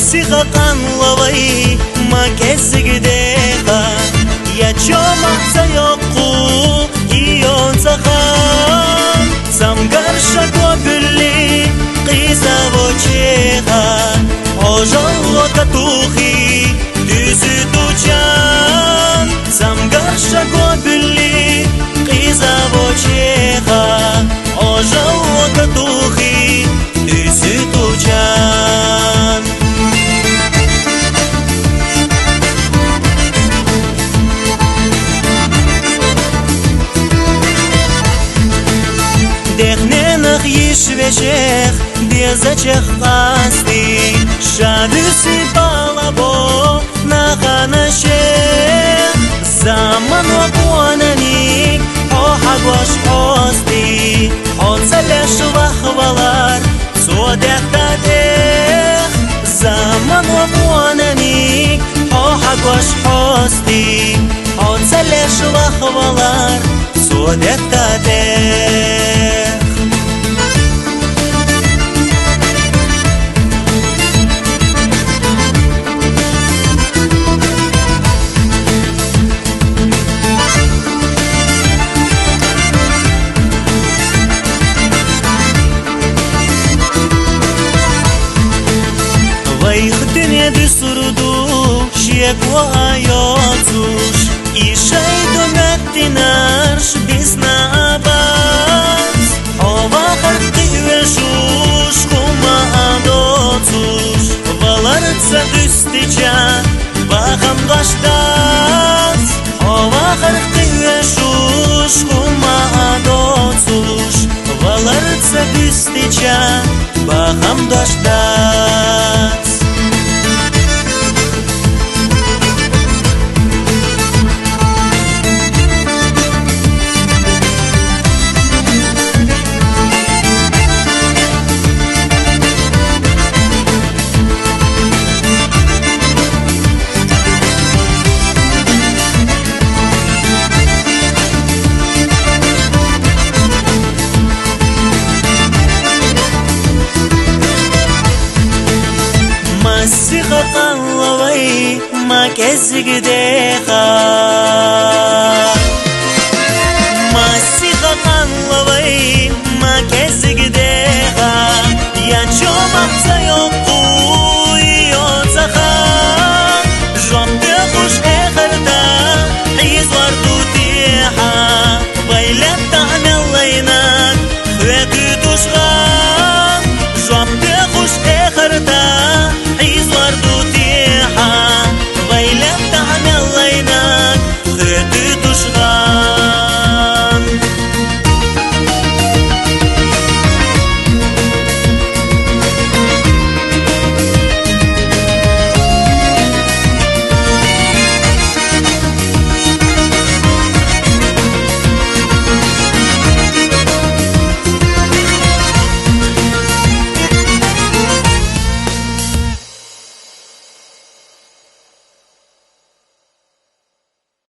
Masika kanlaway makezigdeqa Yachoma sayaqu iyon sakhan Zamgarsha gobuli qiza vocheqa Ojallo katuhi düzü tuchan Zamgarsha gobuli qiza vocheqa Ojallo katuhi düzü tuchan Dehnenak yishveshech dezachech qasti Shadusi balabo nakhanashech Zaman wabuananik ohagwash hosti Hotzalesh vahvalar sodektatech Zaman wabuananik ohagwash hosti Hotzalesh vahvalar sodektatech Surdu shekwa ayotsush Ishaydu mettinarsh bisna abaz Ova kharqi veshush kuma adotsush Valartsa düsticha baham gashtas Ova kharqi veshush kuma adotsush Valartsa düsticha baham gashtas Masika kanlaway makezigdeqa